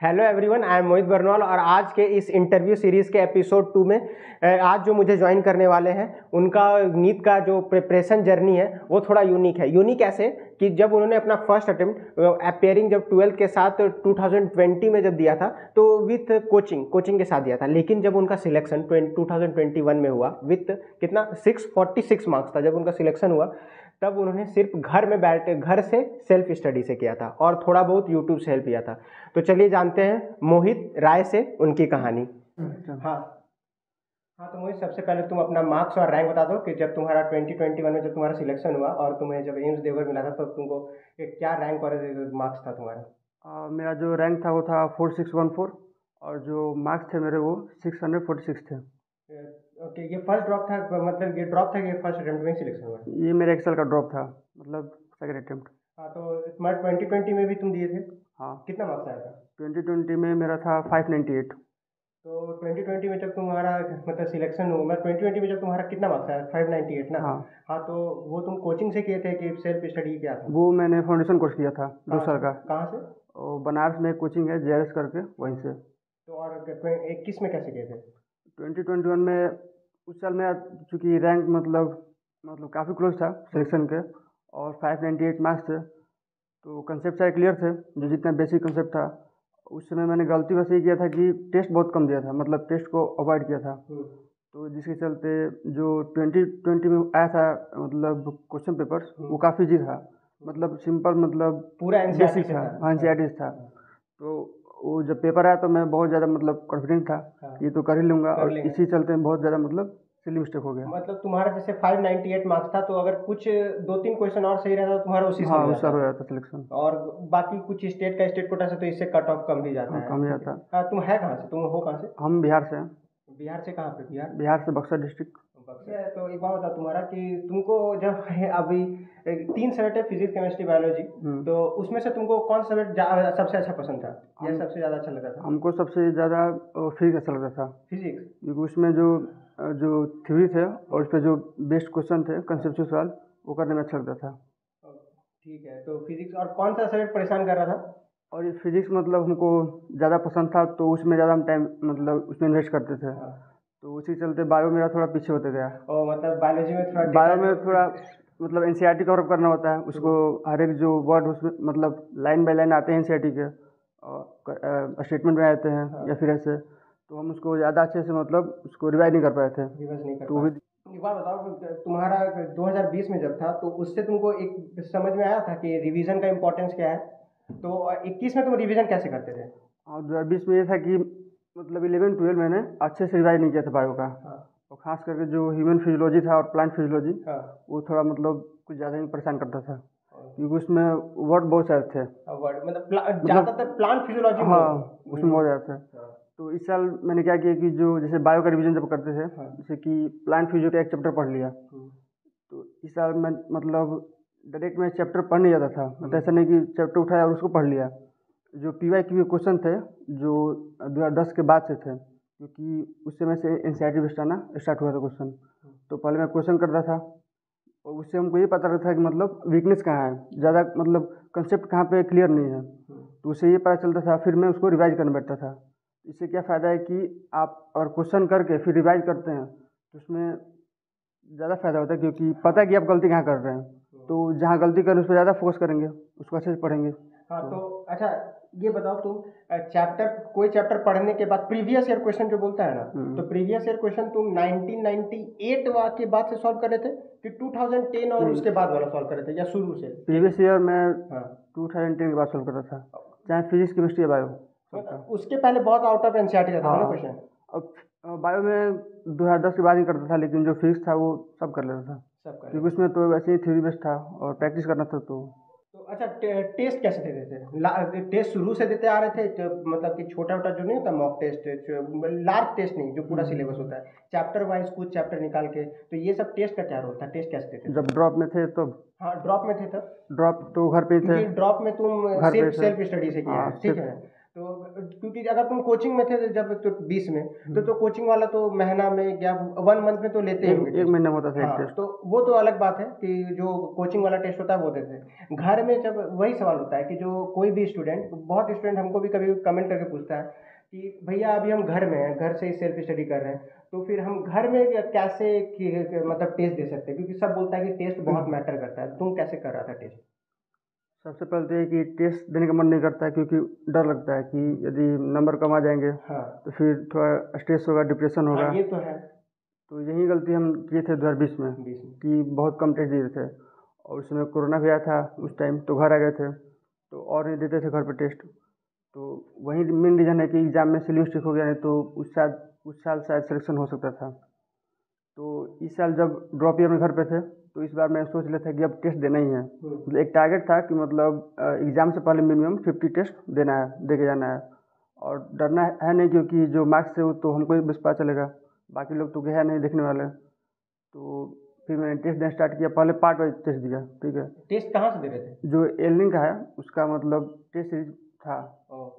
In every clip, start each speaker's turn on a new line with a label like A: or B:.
A: Hello everyone, I am मोहित बरनवाल और आज के इस इंटरव्यू सीरीज़ के एपिसोड 2 में आज जो मुझे ज्वाइन करने वाले हैं उनका नीट का जो प्रिपरेशन जर्नी है वो थोड़ा यूनिक है। यूनिक ऐसे कि जब उन्होंने अपना फर्स्ट अटेम्प्ट अपेयरिंग जब 12th के साथ 2020 में जब दिया था तो विथ कोचिंग के साथ दिया था, लेकिन जब उनका सिलेक्शन 2021 में हुआ विथ कितना 646 मार्क्स था। जब उनका सिलेक्शन हुआ तब उन्होंने सिर्फ घर में बैठे घर से सेल्फ स्टडी से किया था और थोड़ा बहुत यूट्यूब से हेल्प किया था। तो चलिए जानते हैं मोहित राय से उनकी कहानी। हाँ हाँ, तो मोहित सबसे पहले तुम अपना मार्क्स और रैंक बता दो कि जब तुम्हारा 2021 में जब तुम्हारा सिलेक्शन हुआ और तुम्हें जब एम्स देवघर मिला था तो तुमको क्या रैंक और मार्क्स था तुम्हारा?
B: मेरा जो रैंक था वो था 4614 और जो मार्क्स थे मेरे वो 646 थे।
A: ओके, ये फर्स्ट ड्रॉप था, मतलब ये ड्रॉप था कि फर्स्ट अटेम्प्ट में सिलेक्शन हुआ?
B: ये मेरे एक्सेल का ड्रॉप था, मतलब सेकंड अटेम्प्ट।
A: हाँ, तो तुम्हारा 2020 में भी तुम दिए थे?
B: हाँ।
A: कितना मार्क्स आया था?
B: 2020 में मेरा था 598।
A: तो 2020 में जब तुम्हारा मतलब सिलेक्शन हुआ, मैं 2020 में जब तुम्हारा कितना मार्क्स आया? 598 ना?
B: हाँ।
A: हाँ, तो वो तुम कोचिंग से किए थे कि सेल्फ स्टडी किया था?
B: वो मैंने फाउंडेशन कोर्स किया था 2 साल का।
A: कहाँ से?
B: और बनारस में एक कोचिंग है JRS करके, वहीं से।
A: तो और 21 में कैसे किए थे?
B: 2021 में उस साल मेरा चूँकि रैंक मतलब काफ़ी क्लोज था सिलेक्शन के और 598 मार्क्स थे, तो कंसेप्ट सारे क्लियर थे। जो जितना बेसिक कंसेप्ट था उस समय मैंने गलती बस ये किया था कि टेस्ट बहुत कम दिया था, मतलब टेस्ट को अवॉइड किया था। तो जिसके चलते जो 2020 में आया था मतलब क्वेश्चन पेपर्स वो काफ़ी इजी था, मतलब सिंपल, मतलब
A: पूरा
B: बेसिक था। हाँ, एनसीईआरटी था। तो वो जब पेपर आया तो मैं बहुत ज़्यादा मतलब कॉन्फिडेंट था ये तो कर ही लूँगा, और इसी चलते बहुत ज़्यादा मतलब सिली मिस्टेक हो गया।
A: मतलब तुम्हारा जैसे 598 मार्क्स था तो अगर कुछ 2-3 क्वेश्चन और सही रहता तो तुम्हारा उसी
B: हाँ, उस साल हो जाता सिलेक्शन।
A: और बाकी कुछ स्टेट कोटा से तो इससे कट ऑफ कम भी जाता है।
B: कम ही जाता।
A: हाँ, तुम है कहाँ से? तुम हो कहाँ से?
B: हम बिहार से हैं।
A: बिहार से कहाँ पे?
B: बिहार से बक्सर डिस्ट्रिक्ट।
A: तो एक बात बता तुम्हारा कि तुमको जब अभी 3 सब्जेक्ट है, फिजिक्स केमिस्ट्री बायोलॉजी, तो उसमें से तुमको कौन सा सब्जेक्ट सबसे अच्छा पसंद था या सबसे ज़्यादा अच्छा लगा था?
B: हमको सबसे ज़्यादा फिजिक्स अच्छा लगता था।
A: फिजिक्स,
B: क्योंकि उसमें जो थ्योरी थे और उस पर जो बेस्ट क्वेश्चन थे कंसेप्चुअल सवाल वो करने में अच्छा लगता था।
A: ठीक है, तो फिजिक्स और कौन सा सब्जेक्ट परेशान कर रहा था?
B: और ये फिजिक्स मतलब हमको ज़्यादा पसंद था तो उसमें ज़्यादा हम टाइम मतलब उसमें इन्वेस्ट करते थे। तो उसी चलते बायो मेरा थोड़ा पीछे होते गया।
A: और मतलब बायोलॉजी में
B: थोड़ा मतलब एनसीईआरटी कवर करना होता है उसको, हर एक जो वर्ड उसमें मतलब लाइन बाय लाइन आते हैं एनसीईआरटी के और स्टेटमेंट में आते हैं या फिर ऐसे, तो हम उसको ज़्यादा अच्छे से मतलब उसको रिवाइज नहीं कर पाए थे। तो
A: एक बात बताओ, तुम्हारा 2020 में जब था तो उससे तुमको एक समझ में आया था कि रिवीजन का इम्पोर्टेंस क्या है? तो 21 में तुम रिवीजन कैसे करते थे?
B: और 2020 में ये था कि मतलब 11-12 मैंने अच्छे से रिवाइज नहीं किया था बायो का। और ख़ास करके जो ह्यूमन फिजियोलॉजी था और प्लांट फिजियोलॉजी वो थोड़ा मतलब कुछ ज़्यादा ही परेशान करता था, क्योंकि उसमें वर्ड बहुत सारे थे।
A: वर्ड मतलब ज़्यादातर प्लांट फिजियोलॉजी।
B: हाँ, उसमें बहुत ज़्यादा थे। तो इस साल मैंने क्या किया कि जो जैसे बायो का रिवीजन जब करते थे, जैसे कि प्लांट फिजियो का एक चैप्टर पढ़ लिया, तो इस साल मैं मतलब डायरेक्ट मैं चैप्टर पढ़ नहीं जाता था, मतलब ऐसा नहीं कि चैप्टर उठाया और उसको पढ़ लिया। जो PY के क्वेश्चन थे जो 2010 के बाद से थे, क्योंकि उस समय से एनसीईआरटी बेस्ड आना स्टार्ट हुआ था क्वेश्चन, तो पहले मैं क्वेश्चन करता था और उससे हमको ये पता लगता था कि मतलब वीकनेस कहाँ है, ज़्यादा मतलब कंसेप्ट कहाँ पे क्लियर नहीं है, तो उससे ये पता चलता था। फिर मैं उसको रिवाइज करने बैठता था। इससे क्या फ़ायदा है कि आप और क्वेश्चन करके फिर रिवाइज करते हैं तो उसमें ज़्यादा फ़ायदा होता है, क्योंकि पता है कि आप गलती कहाँ कर रहे हैं, तो जहाँ गलती करें उस पर ज़्यादा फोकस करेंगे, उसको अच्छे से पढ़ेंगे।
A: हाँ, तो अच्छा ये बताओ तुम कोई चैप्टर पढ़ने के बाद प्रीवियस ईयर क्वेश्चन जो बोलता है ना, तो प्रीवियस ईयर क्वेश्चन तुम 1998 के बाद से सॉल्व कर रहे थे कि 2010 और उसके बाद वाला सॉल्व कर रहे थे या शुरू से?
B: प्रीवियस ईयर मैं 2010 के बाद सॉल्व कर रहा था, चाहे फिजिक्स केमिस्ट्री या बायो।
A: उसके पहले बहुत आउट ऑफ एनसीईआरटी रहता था ना क्वेश्चन।
B: अब बायो में 2010 के बाद ही करता था, लेकिन जो फिजिक्स था वो सब कर लेता था, क्योंकि उसमें तो वैसे ही थ्योरी बेस्ड था और प्रैक्टिस करना था। तो
A: अच्छा, टेस्ट कैसे देते थे? टेस्ट शुरू से देते आ रहे थे तो मतलब कि छोटा छोटा जो नहीं होता मॉक टेस्ट, लार्ज टेस्ट नहीं जो पूरा सिलेबस होता है, चैप्टर वाइज कुछ चैप्टर निकाल के, तो ये सब टेस्ट का क्या रोल था? टेस्ट कैसे देते थे?
B: जब ड्रॉप में थे तो
A: ड्रॉप में थे तब
B: ड्रॉप तो घर पे थे।
A: ड्रॉप में तुम सिर्फ सेल्फ स्टडी से किया है, ठीक है। तो क्योंकि अगर तुम कोचिंग में थे जब तो 20 में तो कोचिंग वाला तो महीना में या 1 मंथ में तो लेते हैं
B: एक महीना में होता था एक
A: हाँ,
B: टेस्ट।
A: तो वो तो अलग बात है कि जो कोचिंग वाला टेस्ट होता है वो देते हैं। घर में जब वही सवाल होता है कि जो कोई भी स्टूडेंट, बहुत स्टूडेंट हमको भी कभी कमेंट करके पूछता है कि भैया अभी हम घर में हैं, घर से ही सेल्फ स्टडी कर रहे हैं, तो फिर हम घर में कैसे मतलब टेस्ट दे सकते हैं, क्योंकि सब बोलता है कि टेस्ट बहुत मैटर करता है। तुम कैसे कर रहा था टेस्ट?
B: सबसे पहले तो ये कि टेस्ट देने का मन नहीं करता है, क्योंकि डर लगता है कि यदि नंबर कम आ जाएंगे
A: हाँ
B: तो फिर थोड़ा स्ट्रेस होगा, डिप्रेशन होगा।
A: हाँ, ये तो है।
B: तो यही गलती हम किए थे 2020 में
A: 20 में
B: कि बहुत कम टेस्ट दिए थे, और उसमें कोरोना भी आया था उस टाइम, तो घर आ गए थे तो और नहीं देते थे घर पर टेस्ट। तो वही मेन रीज़न है कि एग्ज़ाम में सिलेबस ठीक हो गया, नहीं तो उस साल शायद सिलेक्शन हो सकता था। तो इस साल जब ड्रॉप ईयर में घर पे थे तो इस बार मैं सोच लिया था कि अब टेस्ट देना ही है। मतलब एक टारगेट था कि मतलब एग्ज़ाम से पहले मिनिमम 50 टेस्ट देना है, दे के जाना है। और डरना है नहीं, क्योंकि जो मार्क्स है वो तो हमको ही बस पता चलेगा, बाकी लोग तो है नहीं देखने वाले। तो फिर मैंने टेस्ट देना स्टार्ट किया, पहले पार्ट वाइज टेस्ट दिया। ठीक है,
A: टेस्ट कहाँ से दे रहे थे?
B: जो एलिंग का है उसका मतलब टेस्ट सीरीज था,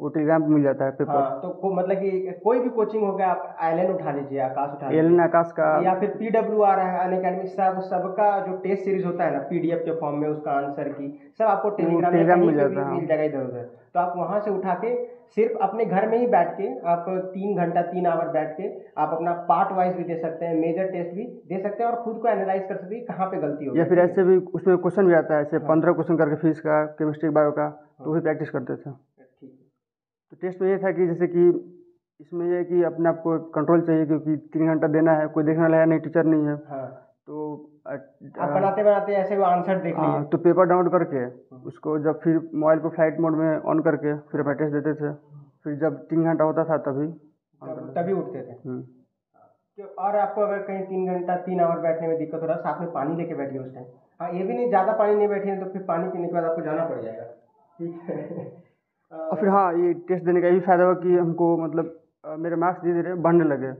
B: वो टेलीग्राम पे मिल जाता है पेपर।
A: हाँ, तो मतलब कि कोई भी कोचिंग हो गया, आप आइलैंड उठा लीजिए, आकाश उठा लीजिए,
B: एलिन आकाश का,
A: या फिर PWR है, अनअकैडमी, सबका जो टेस्ट सीरीज होता है ना PDF के फॉर्म में, उसका आंसर की सब आपको टेलीग्राम में
B: टेलीग्राम
A: कहीं
B: मिल
A: पे भी
B: जाता है।
A: मिल जाएगा इधर उधर। तो आप वहाँ से उठा के सिर्फ अपने घर में ही बैठ के आप 3 घंटा 3 आवर बैठ के आप अपना पार्ट वाइज भी दे सकते हैं, मेजर टेस्ट भी दे सकते हैं, और खुद को एनालाइज कर सकते हैं कहाँ पे गलती हो
B: या
A: गई।
B: फिर ऐसे भी उसमें क्वेश्चन भी आता है, ऐसे 15 क्वेश्चन करके फिजिक्स का, केमिस्ट्री, बायो का, तो वही प्रैक्टिस करते थे।
A: ठीक है।
B: तो टेस्ट में ये था कि जैसे कि इसमें ये है कि अपने आप को कंट्रोल चाहिए, क्योंकि 3 घंटा देना है, कोई देखने वाला है नहीं, टीचर नहीं है।
A: हाँ,
B: तो
A: आप बनाते बनाते ऐसे वो आंसर देख लीजिए।
B: तो पेपर डाउनलोड करके उसको जब फिर मोबाइल को फ्लाइट मोड में ऑन करके फिर अपना टेस्ट देते थे। फिर जब 3 घंटा होता था तभी
A: तभी उठते थे। और आपको अगर कहीं 3 घंटा 3 आवर बैठने में दिक्कत हो रहा है, साथ में पानी लेके बैठिए उस टाइम। हाँ, ये भी नहीं ज़्यादा पानी नहीं बैठिए तो फिर पानी पीने के बाद आपको जाना पड़ जाएगा। ठीक है।
B: और फिर हाँ, ये टेस्ट देने का ये फायदा हुआ कि हमको मतलब मेरे मार्क्स धीरे धीरे बढ़ने लगे।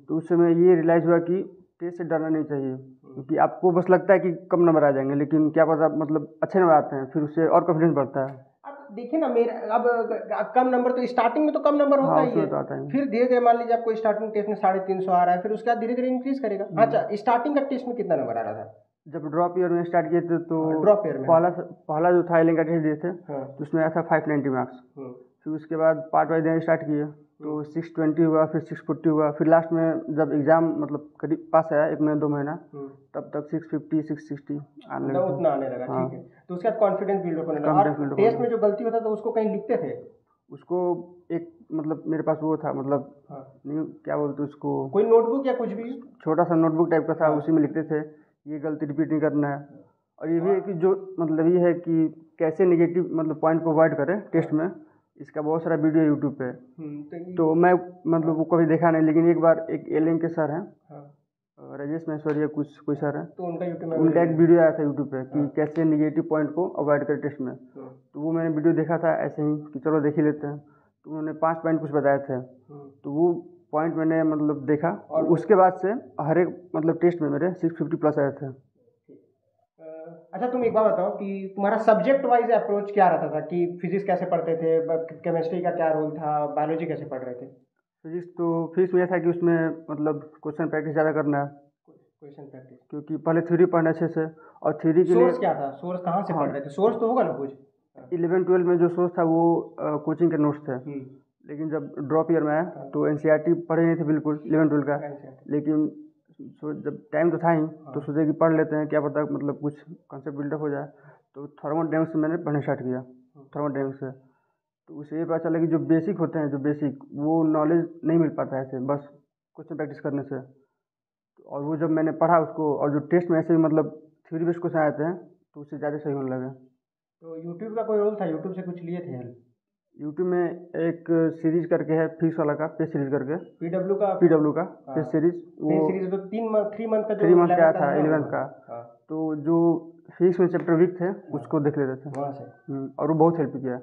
B: तो उस समय ये रियलाइज़ हुआ कि टेस्ट से डरना नहीं चाहिए, क्योंकि आपको बस लगता है कि कम नंबर आ जाएंगे, लेकिन क्या पता मतलब अच्छे नंबर आते हैं, फिर उससे और कॉन्फिडेंस बढ़ता है।
A: अब देखिए ना, मेरा अब कम नंबर तो स्टार्टिंग में तो कम नंबर होता ही है,
B: तो आता है।
A: फिर धीरे धीरे मान लीजिए आपको स्टार्टिंग टेस्ट में 350 आ रहा है, फिर उसके बाद धीरे धीरे इंक्रीज करेगा। अच्छा, स्टार्टिंग का टेस्ट में कितना नंबर आ रहा था
B: जब ड्रॉप ईयर में स्टार्ट किए थे? तो
A: ड्रॉप ईयर में
B: पहला जो था एलिंग का टेस्ट दिए थे,
A: हाँ।
B: तो उसमें आया था 590 मार्क्स। फिर उसके बाद पार्ट वाइज देना स्टार्ट किए, तो 620 हुआ, फिर 640 हुआ, फिर लास्ट में जब एग्ज़ाम मतलब करीब पास आया 1 महीना 2 महीना, तब तक 650 660 आने लगा,
A: उतना आने लगा।
B: हाँ।
A: ठीक है, तो उसके बाद कॉन्फिडेंस बिल्डअप होने लगा। और टेस्ट में जो गलती होता था उसको कहीं लिखते थे?
B: उसको एक मतलब मेरे पास वो था, मतलब नहीं क्या बोलते उसको,
A: कोई नोटबुक या कुछ भी
B: छोटा सा नोटबुक टाइप का था, उसी में लिखते थे ये गलती रिपीट नहीं करना है। और ये भी है कि जो मतलब ये है कि कैसे नेगेटिव मतलब पॉइंट को अवॉइड करें टेस्ट में, इसका बहुत सारा वीडियो है यूट्यूब पे। तो मैं मतलब वो कभी देखा नहीं, लेकिन एक बार एक एलिंग के सर हैं, राजेश महेश्वरी कोई सर हैं,
A: तो
B: उनका एक वीडियो आया था यूट्यूब पे कि कैसे नेगेटिव पॉइंट को अवॉइड करें टेस्ट में। तो वो मैंने वीडियो देखा था ऐसे ही कि चलो देख ही लेते हैं। तो उन्होंने 5 पॉइंट कुछ बताए थे, तो वो पॉइंट मैंने मतलब देखा, और उसके बाद से हर एक मतलब टेस्ट में मेरे 650 प्लस आए थे।
A: अच्छा, तुम एक बात बताओ कि तुम्हारा सब्जेक्ट वाइज अप्रोच क्या रहता था, कि फिजिक्स कैसे पढ़ते थे, केमिस्ट्री का क्या रोल था, बायोलॉजी कैसे पढ़ रहे थे?
B: फिजिक्स में यह था कि उसमें मतलब क्वेश्चन प्रैक्टिस ज़्यादा करना है,
A: क्वेश्चन प्रैक्टिस,
B: क्योंकि पहले थ्योरी पढ़ना अच्छे से, और थ्योरी के लिए
A: सोर्स क्या था, सोर्स कहाँ से पढ़ रहे थे? सोर्स तो होगा ना कुछ।
B: 11-12 में जो सोर्स था वो कोचिंग के नोट्स थे, लेकिन जब ड्रॉप ईयर में आया तो NCERT पढ़े नहीं थे बिल्कुल 11-12 का, लेकिन जब टाइम तो था ही, तो सोचे कि पढ़ लेते हैं, क्या पता मतलब कुछ कॉन्सेप्ट बिल्डअप हो जाए। तो थर्मोडायनेमिक्स से मैंने पढ़ना स्टार्ट किया, थर्मोडायनेमिक्स से। तो उससे ये पता चला कि जो बेसिक होते हैं, जो बेसिक वो नॉलेज नहीं मिल पाता है ऐसे बस क्वेश्चन प्रैक्टिस करने से। और वो जब मैंने पढ़ा उसको, और जो टेस्ट में ऐसे ही मतलब थ्योरी बेस्ड क्वेश्चन आए थे, तो उससे ज़्यादा सही होने लगा।
A: तो यूट्यूब का कोई रोल था? यूट्यूब से कुछ लिए थे हेल्प?
B: यूट्यूब में एक सीरीज करके है, फिजिक्स वाला का पेज सीरीज करके,
A: पीडब्ल्यू का
B: पेज सीरीज, वो
A: सीरीज तो 3 मंथ का, जो
B: 3 मंथ का था, 11th का। तो जो फिजिक्स में चैप्टर वीक थे उसको देख लेते थे
A: वहाँ से,
B: और वो बहुत हेल्प किया,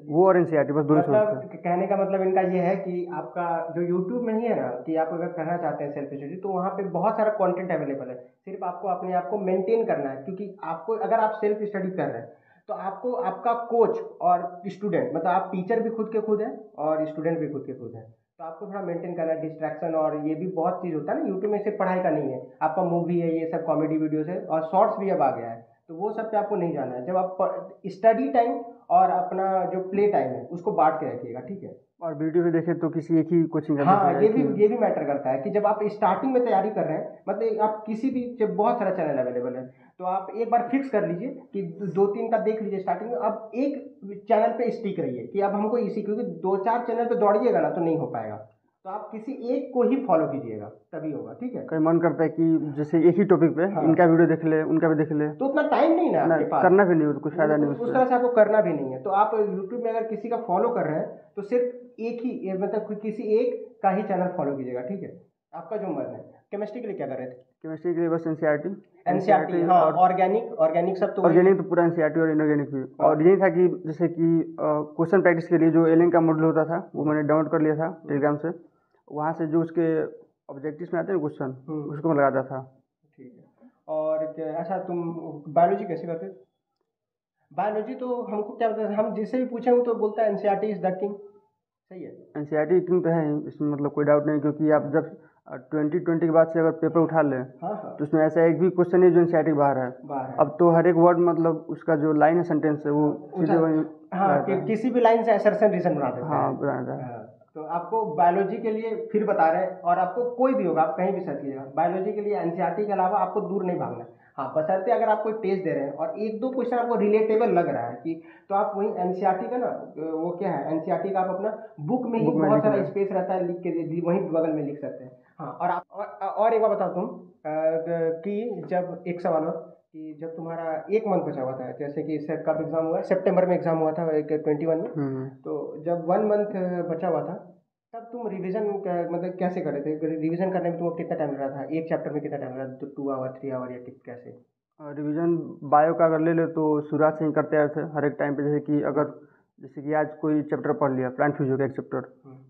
B: वो और NCERT बस 2 ही सोर्स थे।
A: कहने का मतलब इनका ये है कि आपका जो यूट्यूब में ही है ना, कि आप अगर करना चाहते हैं सेल्फ स्टडी, तो वहाँ पे बहुत सारा कंटेंट अवेलेबल है, सिर्फ आपको अपने आप को मेंटेन करना है। क्योंकि आपको अगर आप सेल्फ स्टडी कर रहे हैं तो आपको आपका कोच और स्टूडेंट, मतलब आप टीचर भी खुद के खुद हैं और स्टूडेंट भी खुद के खुद हैं, तो आपको थोड़ा मेंटेन करना है डिस्ट्रैक्शन, और ये भी बहुत चीज़ होता है ना यूट्यूब में, सिर्फ पढ़ाई का नहीं है, आपका मूवी है, ये सब कॉमेडी वीडियोस है, और शॉर्ट्स भी अब आ गया है, तो वो सब पे आपको नहीं जाना है। जब आप स्टडी टाइम और अपना जो प्ले टाइम है उसको बांट के रखिएगा, ठीक है।
B: और वीडियो भी देखे तो किसी एक ही कोचिंग का
A: हाँ,
B: देखे
A: ये भी मैटर करता है कि जब आप स्टार्टिंग में तैयारी कर रहे हैं, मतलब आप किसी भी, जब बहुत सारा चैनल अवेलेबल है, तो आप एक बार फिक्स कर लीजिए कि दो तीन का देख लीजिए स्टार्टिंग में, अब एक चैनल पे स्टिक रहिए कि अब हमको इसी, क्योंकि दो चार चैनल पे दौड़िएगा ना तो नहीं हो पाएगा, तो आप किसी एक को ही फॉलो कीजिएगा, तभी होगा, ठीक है।
B: कई मन करता है कि जैसे एक ही टॉपिक पे
A: हाँ,
B: इनका वीडियो देख ले, उनका भी देख ले,
A: तो उतना टाइम नहीं ना
B: ना
A: आपके पास,
B: करना भी नहीं हो तो कुछ फायदा नहीं
A: उस
B: उससे।
A: तरह से आपको करना भी नहीं है। तो आप यूट्यूब में अगर किसी का फॉलो कर रहे हैं तो सिर्फ एक ही, मतलब किसी एक का ही चैनल फॉलो कीजिएगा, ठीक है, आपका जो मन है। केमिस्ट्री के लिए क्या कर रहे थे?
B: केमिस्ट्री के लिए बस एनसीईआरटी।
A: एनसीईआरटी, हाँ,
B: और
A: ऑर्गेनिक सब तो वही।
B: ऑर्गेनिक तो पूरा एनसीईआरटी और इनऑर्गेनिक भी।
A: हाँ।
B: और यही था कि जैसे कि क्वेश्चन प्रैक्टिस के लिए जो एलिंग का मॉडल होता था वो मैंने डाउनलोड कर लिया था टेलीग्राम से, वहाँ से जो उसके ऑब्जेक्टिव्स में आते हैं क्वेश्चन उसको मैं लगाता था।
A: ठीक है। और अच्छा, तुम बायोलॉजी कैसे करते थे? बायोलॉजी तो हमको क्या बताते, हम जिससे भी पूछे वो तो बोलता है एनसीईआरटी इज द किंग, सही है।
B: एनसीईआरटी किंग तो है ही, इसमें मतलब कोई डाउट नहीं, क्योंकि आप जब 2020 के बाद से अगर पेपर उठा लें
A: हाँ हाँ,
B: तो उसमें ऐसा एक भी क्वेश्चन नहीं जो एनसीईआरटी बाहर है।
A: बाहर है।
B: अब तो हर एक वर्ड मतलब उसका जो लाइन है सेंटेंस है वो सीधे वही
A: हाँ, किसी भी लाइन से असर्शन रीजन बना देते हैं।
B: हाँ बनाता है।
A: हाँ, तो आपको बायोलॉजी के लिए फिर बता रहे हैं, और आपको कोई भी होगा, आप कहीं भी सर्च कीजिएगा, बायोलॉजी के लिए एनसीईआरटी के अलावा आपको दूर नहीं भागना है। हाँ, बशर्ते अगर आप कोई टेस्ट दे रहे हैं और एक दो क्वेश्चन आपको रिलेटेबल लग रहा है कि, तो आप वही एनसीईआरटी का ना, वो क्या है, एनसीईआरटी का आप अपना बुक में ही बहुत सारा स्पेस रहता है, लिख के वहीं बगल में लिख सकते हैं। हाँ, और आप और एक बार बताओ तुम, कि जब एक सवाल और, कि जब तुम्हारा एक मंथ बचा हुआ था, जैसे कि इससे कब एग्जाम हुआ, सितंबर में एग्जाम हुआ था, 21 में, तो जब 1 मंथ बचा हुआ था, तब तुम रिवीजन मतलब कैसे कर रहे थे? रिवीजन करने में तुमको कितना टाइम लग रहा था? एक चैप्टर में कितना टाइम लग रहा था? तो 2 आवर 3 आवर या कैसे?
B: रिवीजन बायो का अगर ले लो तो शुरुआत से ही करते आए थे हर एक टाइम पे, जैसे कि आज कोई चैप्टर पढ़ लिया प्लांट फ्यूजन का एक चैप्टर,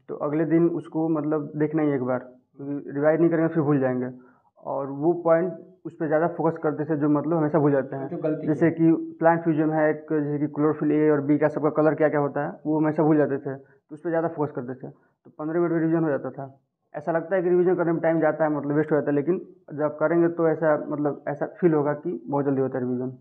B: तो अगले दिन उसको मतलब देखना ही एक बार, क्योंकि रिवाइज नहीं करेंगे फिर भूल जाएंगे, और वो पॉइंट उस पर ज़्यादा फोकस करते थे जो मतलब हमेशा भूल जाते हैं। जैसे कि प्लांट फ्यूजन है एक, जैसे कि क्लोरोफिल ए और बी का सबका कलर क्या क्या होता है वो हमेशा भूल जाते थे, तो उस पर ज़्यादा फोकस करते थे, तो 15 मिनट में रिवीजन हो जाता था। ऐसा लगता है कि रिवीजन करने में टाइम जाता है, मतलब वेस्ट हो जाता है, लेकिन जब करेंगे तो ऐसा मतलब ऐसा फील होगा कि बहुत जल्दी होता है रिवीजन।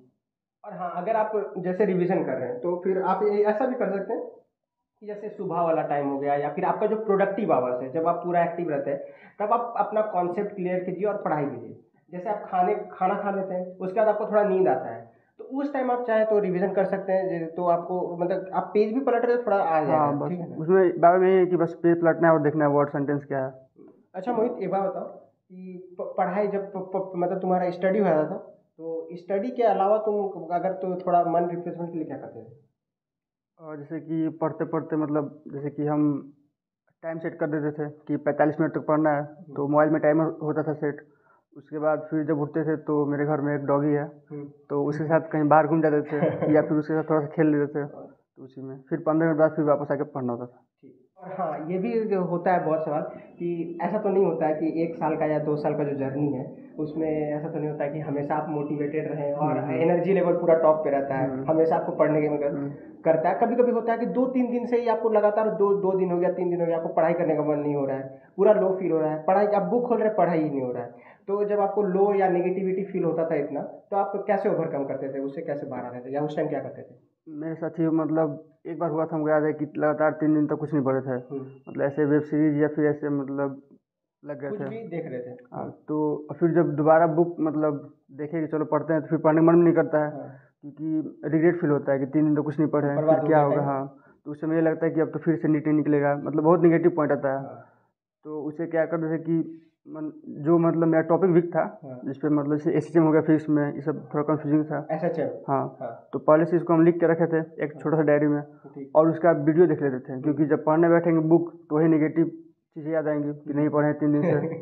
A: और हाँ, अगर आप जैसे रिवीजन कर रहे हैं तो फिर आप ऐसा भी कर सकते हैं कि जैसे सुबह वाला टाइम हो गया, या फिर आपका जो प्रोडक्टिव आवर्स है, जब आप पूरा एक्टिव रहते हैं, तब आप अपना कॉन्सेप्ट क्लियर कीजिए और पढ़ाई कीजिए। जैसे आप खाना खा लेते हैं, उसके बाद आपको थोड़ा नींद आता है, तो उस टाइम आप चाहे तो रिवीजन कर सकते हैं, तो आपको मतलब आप पेज भी पलट रहे, थोड़ा आ जाएगा।
B: हाँ, बस
A: ठीक है ना?
B: उसमें बारे में यही है कि बस पेज पलटना है और देखना है वर्ड सेंटेंस क्या है।
A: अच्छा मोहित, एक बात बताओ कि पढ़ाई जब मतलब तुम्हारा स्टडी हो रहा था, तो स्टडी के अलावा तुम अगर तो थोड़ा मन रिफ्रेशमेंट के लिए क्या करते थे?
B: और जैसे कि पढ़ते पढ़ते मतलब जैसे कि हम टाइम सेट कर देते थे कि 45 मिनट तक पढ़ना है, तो मोबाइल में टाइमर होता था सेट। उसके बाद फिर जब उठते थे तो मेरे घर में एक डॉगी है, तो उसके साथ कहीं बाहर घूम जाते थे या फिर उसके साथ थोड़ा सा खेल लेते थे, तो उसी में फिर 15 मिनट बाद फिर वापस आके पढ़ना होता था।
A: और हाँ, ये भी जो होता है बहुत सवाल कि ऐसा तो नहीं होता है कि 1 साल का या 2 साल का जो जर्नी है उसमें ऐसा तो नहीं होता है कि हमेशा आप मोटिवेटेड रहें और एनर्जी लेवल पूरा टॉप पे रहता है, हमेशा आपको पढ़ने के मगर करता है। कभी कभी होता है कि 2-3 दिन से ही आपको लगातार दो दिन हो गया, 3 दिन हो गया, आपको पढ़ाई करने का मन नहीं हो रहा है, पूरा लो फील हो रहा है, पढ़ाई आप बुक खोल रहे हैं, पढ़ाई ही नहीं हो रहा है। तो जब आपको लो या नेगेटिविटी फील होता था इतना, तो आप कैसे ओवरकम करते थे, उससे कैसे बाहर आते थे, या उस टाइम क्या करते थे?
B: मेरे साथ ही मतलब एक बार हुआ था, हमको याद है कि लगातार 3 दिन तक कुछ नहीं पढ़े थे, मतलब ऐसे वेब सीरीज या फिर ऐसे मतलब लग गए
A: कुछ
B: थे,
A: भी देख रहे थे।
B: हाँ। तो फिर जब दोबारा बुक मतलब देखे कि चलो पढ़ते हैं, तो फिर पढ़ने का मन भी नहीं करता है, क्योंकि रिग्रेट फील होता है कि 3 दिन तो कुछ नहीं पढ़े हैं, फिर क्या होगा। हाँ, तो उससे मुझे लगता है कि अब तो फिर से नीट नहीं निकलेगा, मतलब बहुत निगेटिव पॉइंट आता है। तो उसे क्या करते थे कि जो मतलब मेरा टॉपिक वीक था, जिसपे मतलब जैसे एसएचएम हो गया, फिर इसमें ये सब थोड़ा कंफ्यूजिंग था।
A: एसएचएम,
B: हाँ, तो पहले से इसको हम लिख के रखे थे एक छोटा सा डायरी में, और उसका वीडियो देख लेते थे, क्योंकि जब पढ़ने बैठेंगे बुक तो वही नेगेटिव चीज़ें याद आएंगी कि नहीं पढ़े 3 दिन से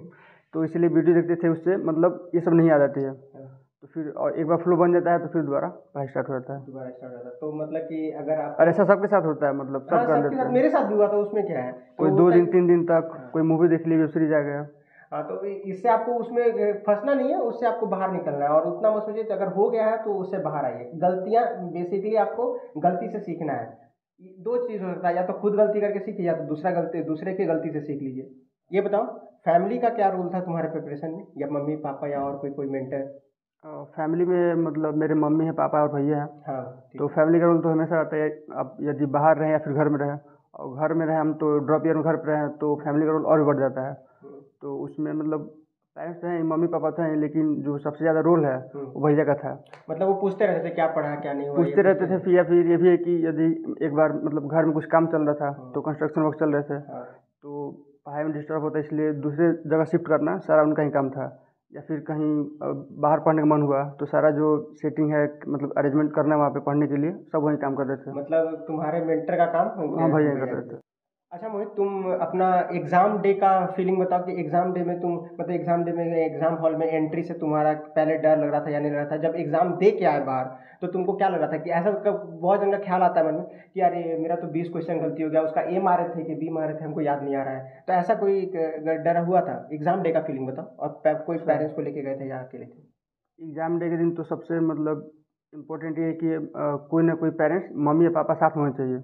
B: तो इसलिए वीडियो देखते थे, उससे मतलब ये सब नहीं याद आती है। तो फिर और एक बार फ्लो बन जाता है तो फिर दोबारा पढ़ाई स्टार्ट हो जाता है।
A: दोबारा स्टार्ट होता है, तो मतलब कि अगर आप,
B: और ऐसा सबके साथ होता है, मतलब सब कर लेते हैं।
A: मेरे साथ भी हुआ था, उसमें क्या है,
B: कोई 2 दिन 3 दिन तक कोई मूवी देख ली, वेब सीरीज आ गया।
A: हाँ, तो इससे आपको उसमें फंसना नहीं है, उससे आपको बाहर निकलना है। और उतना मत सोचिए, अगर हो गया है तो उससे बाहर आइए। गलतियाँ बेसिकली आपको गलती से सीखना है। दो चीज़ हो सकता है, या तो खुद गलती करके सीखिए, या तो दूसरे की गलती से सीख लीजिए। ये बताओ, फैमिली का क्या रोल था तुम्हारे प्रिपरेशन में, या मम्मी पापा या और कोई मेंटर?
B: फैमिली में मतलब मेरे मम्मी है, पापा और भैया हैं।
A: हाँ,
B: तो फैमिली का रोल तो हमेशा रहता है। अब यदि बाहर रहें या फिर घर में रहें, और घर में रहें हम तो ड्रॉप ईयर में घर पर रहें, तो फैमिली का रोल और भी बढ़ जाता है। तो उसमें मतलब पेरेंट्स तो हैं, मम्मी पापा तो हैं, लेकिन जो सबसे ज़्यादा रोल है वो भैया का था।
A: मतलब वो पूछते रहते थे क्या पढ़ा क्या नहीं हुआ,
B: पूछते रहते थे। फिर या फिर ये भी है कि यदि एक बार मतलब घर में कुछ काम चल रहा था, तो कंस्ट्रक्शन वर्क चल रहे थे, तो पढ़ाई में डिस्टर्ब होता है, इसलिए दूसरे जगह शिफ्ट करना सारा उनका ही काम था। या फिर कहीं बाहर पढ़ने का मन हुआ, तो सारा जो सेटिंग है मतलब अरेंजमेंट करना वहाँ पे पढ़ने के लिए, सब वही काम कर रहे थे।
A: मतलब तुम्हारे मेंटर का काम
B: हाँ, भैया कर रहे थे।
A: अच्छा मोहित, तुम अपना एग्जाम डे का फीलिंग बताओ कि एग्जाम डे में तुम मतलब एग्जाम डे में एग्जाम हॉल में एंट्री से तुम्हारा पहले डर लग रहा था या नहीं लग रहा था? जब एग्जाम दे के आए बाहर, तो तुमको क्या लग रहा था? कि ऐसा बहुत जन का ख्याल आता है मन में कि अरे मेरा तो 20 क्वेश्चन गलती हो गया, उसका ए मारे थे कि बी मारे थे, हमको याद नहीं आ रहा है। तो ऐसा कोई डर हुआ था? एग्जाम डे का फीलिंग बताओ। और कोई पेरेंट्स को लेके गए थे या अकेले थे?
B: एग्जाम डे के दिन तो सबसे मतलब इम्पोर्टेंट ये है कि कोई ना कोई पेरेंट्स, मम्मी या पापा साथ होने चाहिए।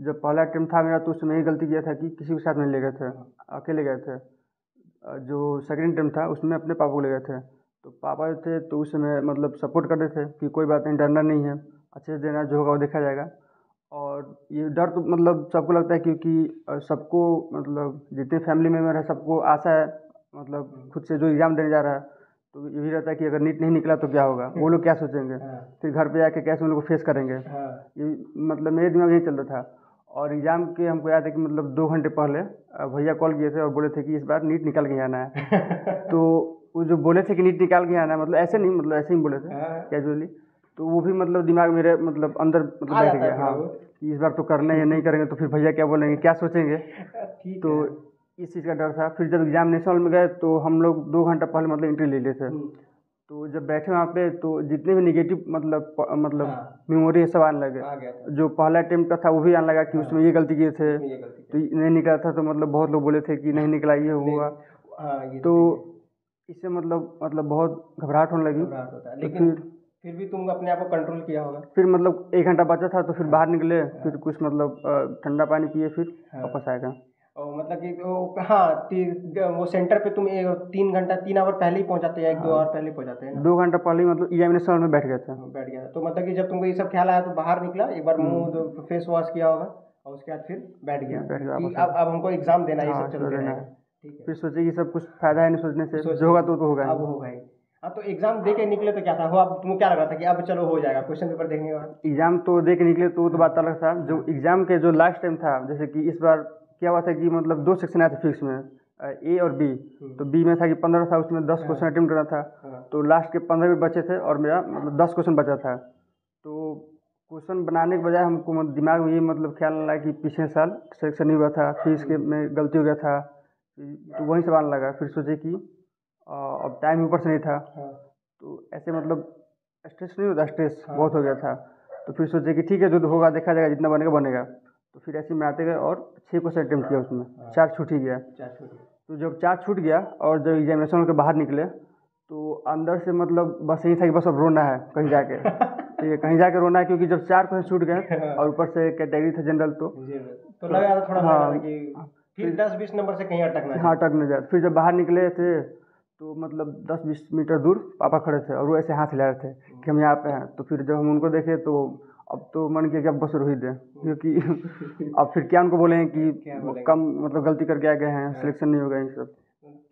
B: जब पहला अटेम्प्ट था मेरा, तो उसमें यही गलती किया था कि किसी के साथ नहीं ले गए थे, अकेले गए थे। जो सेकंड अटेम्प्ट था उसमें अपने पापा को ले गए थे। तो पापा जो थे तो उस समय मतलब सपोर्ट कर रहे थे कि कोई बात नहीं, डरना नहीं है, अच्छे से देना, जो होगा वो देखा जाएगा। और ये डर तो मतलब सबको लगता है, क्योंकि सबको मतलब जितने फैमिली मेम्बर है सबको आशा है, मतलब खुद से जो एग्ज़ाम देने जा रहा है, तो ये भी रहता है कि अगर नीट नहीं निकला तो क्या होगा, वो लोग क्या सोचेंगे, फिर घर पे जाके कैसे उन लोग को फेस करेंगे। ये मतलब मेरे दिमाग में यही चल रहा था। और एग्ज़ाम के हमको याद है कि मतलब 2 घंटे पहले भैया कॉल किए थे और बोले थे कि इस बार नीट निकाल के आना है। तो वो जो बोले थे कि नीट निकाल के आना है, मतलब ऐसे नहीं, मतलब ऐसे ही बोले थे कैजुअली। तो वो भी मतलब दिमाग मेरे मतलब अंदर मतलब बैठ गया, हाँ, कि इस बार तो करना है, नहीं करेंगे तो फिर भैया क्या बोलेंगे, क्या सोचेंगे। तो इस चीज़ का डर था। फिर जब एग्जामिनेशन हॉल में गए, तो हम लोग 2 घंटा पहले मतलब एंट्री ले लिए थे। तो जब बैठे वहाँ पे, तो जितने भी निगेटिव मतलब मेमोरी सब आने लगे। जो पहला अटेम्प्ट का था वो भी आने लगा कि उसमें ये गलती किए थे, तो नहीं निकला था। तो मतलब बहुत लोग बोले थे कि नहीं निकला, ये हुआ। तो इससे मतलब बहुत घबराहट होने लगी।
A: लेकिन फिर भी तुम अपने आप को कंट्रोल किया होगा।
B: फिर मतलब 1 घंटा बचा था, तो फिर बाहर निकले, फिर कुछ मतलब ठंडा पानी पिए, फिर वापस आएगा।
A: और मतलब कि हाँ, वो सेंटर पे तुम 3 आवर पहले ही पहुंचाते हैं, 1-2 आवर पहले पहुंचाते हैं ना?
B: 2 घंटा पहले ही मतलब एग्जामिनेशन हॉल में बैठ गया था।
A: बैठ गया। तो मतलब कि जब तुमको ये सब ख्याल आया तो बाहर निकला, एक बार मुंह फेस वॉश किया होगा, और उसके बाद फिर बैठ गया कि अब हमको एग्जाम देना है, ये सब चलते रहेगा। ठीक है।
B: फिर सोचे कि सब कुछ फायदा है नहीं सोचने से, जो होगा तो होगा,
A: अब होगा ही। हाँ, तो एग्जाम दे के निकले तो क्या था, हो अब तुमको क्या लग रहा था कि अब चलो हो जाएगा क्वेश्चन पेपर देखने के बाद?
B: एग्जाम तो दे के निकले तो वो तो बात अलग था। जो एग्जाम के जो लास्ट टाइम था, जैसे कि इस बार क्या हुआ था कि मतलब 2 सेक्शन आए थे फिक्स में, ए और बी। तो बी में था कि 15 था, उसमें 10 क्वेश्चन अटेम्प्ट करना था। तो लास्ट के 15 भी बचे थे और मेरा मतलब 10 क्वेश्चन बचा था। तो क्वेश्चन बनाने के बजाय हमको दिमाग में ये मतलब ख्याल आया कि पिछले साल सिलेक्शन नहीं हुआ था, फिर इसके में गलती हो गया था, तो वहीं से आने लगा। फिर सोचे कि अब टाइम ऊपर से नहीं था, तो ऐसे मतलब स्ट्रेस नहीं होता, स्ट्रेस बहुत हो गया था। तो फिर सोचे कि ठीक है, जो होगा देखा जाएगा, जितना बनेगा बनेगा। तो फिर ऐसे बनाते गए और 6 क्वेश्चन अटेम्प्ट किया, उसमें 4 छूट ही गया। तो जब 4 छूट गया और जब एग्जामिनेशन के बाहर निकले, तो अंदर से मतलब बस यही था कि बस अब रोना है कहीं जाके। ठीक है, कहीं जाके रोना है, क्योंकि जब 4 क्वेश्चन छूट गए और ऊपर से कैटेगरी था जनरल, तो
A: लगा था थोड़ा, हाँ, कि फिर 10-20 नंबर से कहीं अटकना है।
B: हाँ, अटक न जाए। फिर जब बाहर निकले थे, तो मतलब 10-20 मीटर दूर पापा खड़े थे और वो ऐसे हाथ हिला रहे थे कि हम यहाँ पे हैं। तो फिर जब हम उनको देखे, तो अब तो मन किया कि अब बस रोहित दें, क्योंकि अब फिर क्या उनको बोलेंगे कि कम मतलब गलती करके आ गए हैं, सिलेक्शन नहीं होगा, ये सब।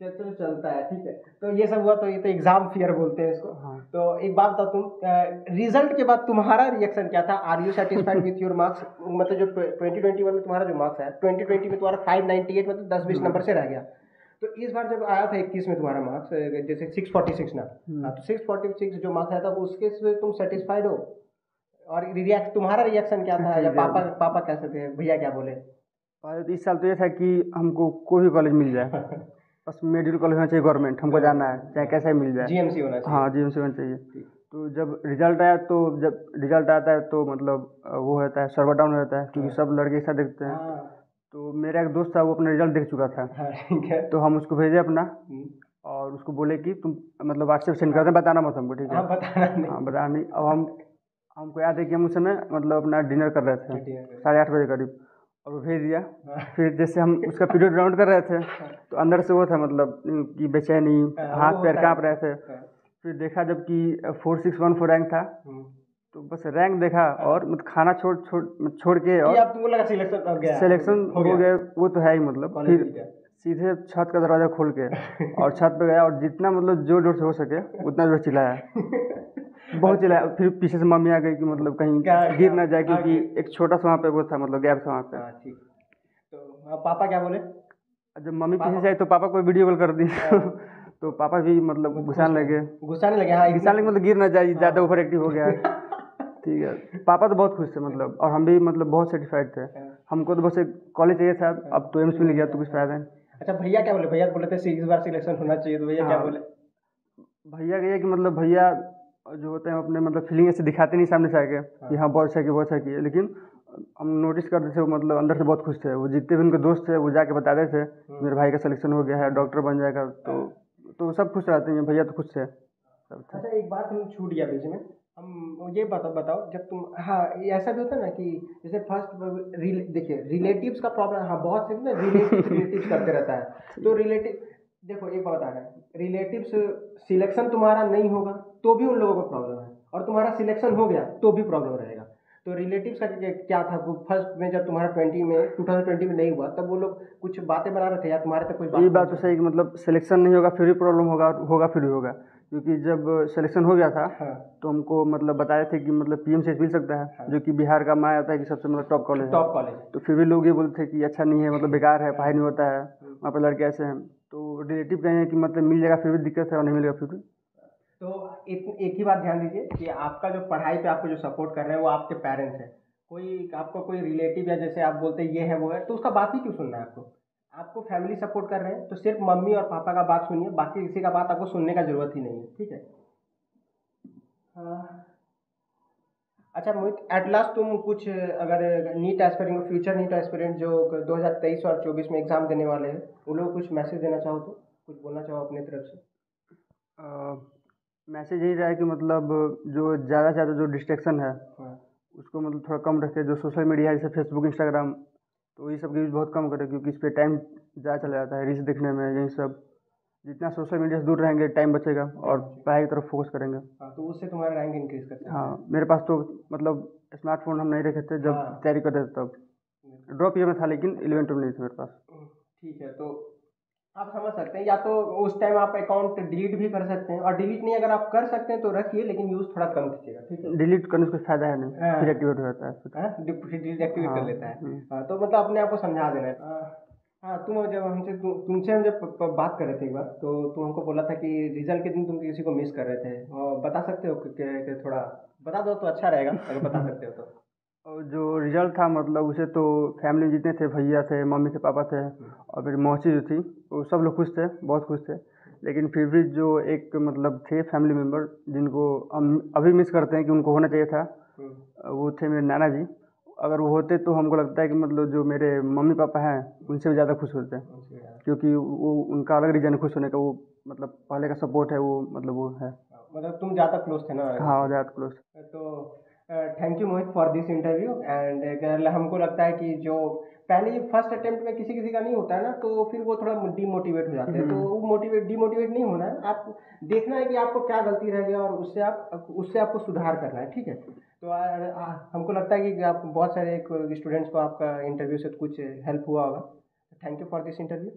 A: चलो चलता है, ठीक है। तो ये सब हुआ, तो ये तो एग्जाम फियर बोलते हैं इसको। हाँ। तो एक बात बताओ, तुम रिजल्ट के बाद तुम्हारा रिएक्शन क्या था? Are you satisfied with your marks? मतलब जो 2021 में तुम्हारा जो मार्क्स है, 2020 में तुम्हारा 598, मतलब 10-20 नंबर से रह गया। तो इस बार जब आया था 21 में तुम्हारा मार्क्स, जैसे 646 ना, तो 646 जो मार्क्स आया था, उसके से तुम सेटिस्फाइड हो? और तुम्हारा रिएक्शन क्या था? या पापा कैसे थे, भैया क्या बोले?
B: इस साल तो ये था कि हमको कोई भी कॉलेज मिल जाए, बस मेडिकल कॉलेज होना चाहिए, गवर्नमेंट हमको जाना है, चाहे कैसा ही मिल जाए,
A: जीएमसी होना चाहिए।
B: हाँ, जीएमसी होना चाहिए। तो जब रिजल्ट आया, तो जब रिजल्ट आता है तो मतलब वो होता है, सर्वर डाउन हो जाता है, क्योंकि सब लड़के एक साथ देखते हैं। तो मेरा एक दोस्त था, वो अपना रिजल्ट देख चुका था।
A: हाँ, ठीक है।
B: तो हम उसको भेजे अपना, और उसको बोले कि तुम मतलब व्हाट्सएप सेंड कर दे, बताना मत हमको, ठीक है।
A: हाँ, बताना नहीं।
B: हाँ, बताना नहीं। अब हमको याद है कि हम उस समय मतलब अपना डिनर कर रहे थे 8:30 बजे करीब, और वो भेज दिया। फिर जैसे हम उसका पीरियड राउंड कर रहे थे, तो अंदर से वो था मतलब कि बेचैनी, हाथ पैर काँप रहे थे। फिर देखा जब कि 4614 रैंक था, तो बस रैंक देखा और मतलब खाना छोड़ के, और
A: तुमको लगा सिलेक्शन हो गया,
B: सिलेक्शन हो गया, वो तो है ही। मतलब फिर सीधे छत का दरवाज़ा खोल के और छत पे गया, और जितना मतलब जोर जोर से हो सके उतना जोर चिल्लाया, बहुत चिल्लाया। फिर पीछे से मम्मी आ गई कि मतलब कहीं गिर ना जाए, क्योंकि एक छोटा सा वहाँ पे वो था, मतलब गैप था वहाँ पे।
A: ठीक। तो पापा क्या बोले?
B: जब मम्मी पीछे जाए तो पापा को वीडियो कॉल कर दी तो पापा भी मतलब गुस्साने लगे।
A: हाँ,
B: मतलब गिर ना जाए, ज़्यादा ओवर एक्टिव हो गया है। ठीक है, पापा तो बहुत खुश थे मतलब, और हम भी मतलब बहुत सेटिस्फाइड थे। हमको तो बस एक कॉलेज चाहिए था, अब तो एम्स मिल गया, तो कुछ फायदा नहीं।
A: अच्छा, भैया क्या बोले? भैया बोले थे इस बार सिलेक्शन होना चाहिए, तो भैया क्या बोले?
B: भैया ये कि मतलब भैया जो होते हैं अपने मतलब फीलिंग ऐसे दिखाते नहीं सामने से आके कि हाँ बहुत अच्छा किया, लेकिन हम नोटिस करते थे वो मतलब अंदर से बहुत खुश थे। वो जितने भी उनके दोस्त थे वो जाके बताते थे मेरे भाई का सिलेक्शन हो गया है, डॉक्टर बन जाएगा, तो सब खुश रहते हैं। भैया तो खुश थे।
A: अच्छा, एक बात हम छूट गया बीच में, हम ये बताओ जब तुम, हाँ, ये ऐसा भी होता है ना कि जैसे फर्स्ट देखिए रिलेटिव्स का प्रॉब्लम, हाँ, बहुत से ना रिलेटिव्स करते रहता है। तो रिलेटिव, देखो एक बात बता रहे हैं, रिलेटिव्स सिलेक्शन तुम्हारा नहीं होगा तो भी उन लोगों को प्रॉब्लम है, और तुम्हारा सिलेक्शन हो गया तो भी प्रॉब्लम रहेगा। तो रिलेटिव्स का क्या था? फर्स्ट में जब तुम्हारा 2020 में नहीं हुआ, तब वो लोग कुछ बातें बना रहे थे या तुम्हारे तक कोई
B: ये बात तो सही कि मतलब सिलेक्शन नहीं होगा फिर भी प्रॉब्लम होगा फिर भी होगा। क्योंकि जब सिलेक्शन हो गया था, तो हमको मतलब बताए थे कि मतलब पीएमसीएच मिल सकता है, जो कि बिहार का माना जाता है कि सबसे मतलब टॉप कॉलेज है। तो फिर भी लोग ये बोलते थे कि अच्छा नहीं है, मतलब बेकार है, पढ़ाई नहीं होता है, वहाँ पर लड़के ऐसे हैं। तो रिलेटिव कहें हैं कि मतलब मिल जाएगा फिर भी दिक्कत है, और नहीं मिलेगा फिर भी।
A: तो एक ही बात ध्यान दीजिए कि आपका जो पढ़ाई पे आपको जो सपोर्ट कर रहे हैं वो आपके पेरेंट्स हैं। कोई आपको कोई रिलेटिव या जैसे आप बोलते हैं ये है वो है, तो उसका बात ही क्यों सुनना है आपको? आपको फैमिली सपोर्ट कर रहे हैं तो सिर्फ मम्मी और पापा का बात सुनिए, बाकी किसी का बात आपको सुनने का जरूरत ही नहीं है, ठीक है। हाँ। अच्छा मोहित, एट लास्ट तुम कुछ अगर NEET aspirant, future NEET aspirant जो 2023 और 24 में एग्जाम देने वाले हैं, उन लोगों को कुछ मैसेज देना चाहो तो कुछ बोलना चाहो अपने तरफ से?
B: मैसेज यही रहा है कि मतलब जो ज़्यादा से ज़्यादा जो डिस्ट्रैक्शन है उसको मतलब थोड़ा कम रखे। जो सोशल मीडिया है जैसे फेसबुक, इंस्टाग्राम, तो ये सब की यूज़ बहुत कम करें, क्योंकि इस पर टाइम ज़्यादा चला जाता है रील्स देखने में, यही सब। जितना सोशल मीडिया से दूर रहेंगे टाइम बचेगा, और पढ़ाई की तरफ फोकस करेंगे।
A: हाँ, तो उससे तुम्हारा रैंक इंक्रीज कर सकता है।
B: हाँ, मेरे पास तो मतलब स्मार्टफोन हम नहीं रखे थे जब तैयारी करते थे, तब ड्रॉप ईयर में था, लेकिन 11 12 नहीं था मेरे पास।
A: ठीक है, तो आप समझ सकते हैं, या तो उस टाइम आप अकाउंट डिलीट भी कर सकते हैं, और डिलीट नहीं अगर आप कर सकते हैं तो रखिए, लेकिन यूज़ थोड़ा कम कीजिएगा, ठीक है।
B: डिलीट करने से कोई फायदा है नहीं, फिर एक्टिवेट हो जाता है,
A: फिर डिसएक्टिवेट कर लेता है। हाँ, तो मतलब अपने आप को समझा देना है। हाँ, तुमसे हम जब बात कर रहे थे एक बार, तो तुम हमको बोला था कि रिजल्ट के दिन तुम किसी को मिस कर रहे थे, और बता सकते हो कि थोड़ा बता दो तो अच्छा रहेगा अगर बता सकते हो तो।
B: और जो रिजल्ट था मतलब उसे तो फैमिली जितने थे, भैया थे, मम्मी थे, पापा थे, और मेरी मौसी जो थी, वो सब लोग खुश थे, बहुत खुश थे। लेकिन फिर भी जो एक मतलब थे फैमिली मेम्बर जिनको हम अभी मिस करते हैं कि उनको होना चाहिए था, वो थे मेरे नाना जी। अगर वो होते तो हमको लगता है कि मतलब जो मेरे मम्मी पापा हैं उनसे भी ज़्यादा खुश होते हैं, क्योंकि वो उनका अलग रीज़न है खुश होने का। वो मतलब पहले का सपोर्ट है, वो मतलब वो है।
A: मतलब तुम ज़्यादा क्लोज थे ना?
B: हाँ, ज़्यादा क्लोज।
A: तो thank you Mohit for this interview. And हमको लगता है कि जो पहले फर्स्ट अटेम्प्ट में किसी किसी का नहीं होता है ना, तो फिर वो थोड़ा डीमोटिवेट हो जाते हैं। तो वो डीमोटिवेट नहीं होना है, आप देखना है कि आपको क्या गलती रह गया, और उससे आपको सुधार करना है, ठीक है। तो हमको लगता है कि आप बहुत सारे स्टूडेंट्स को आपका इंटरव्यू से कुछ हेल्प हुआ होगा। Thank you for this interview.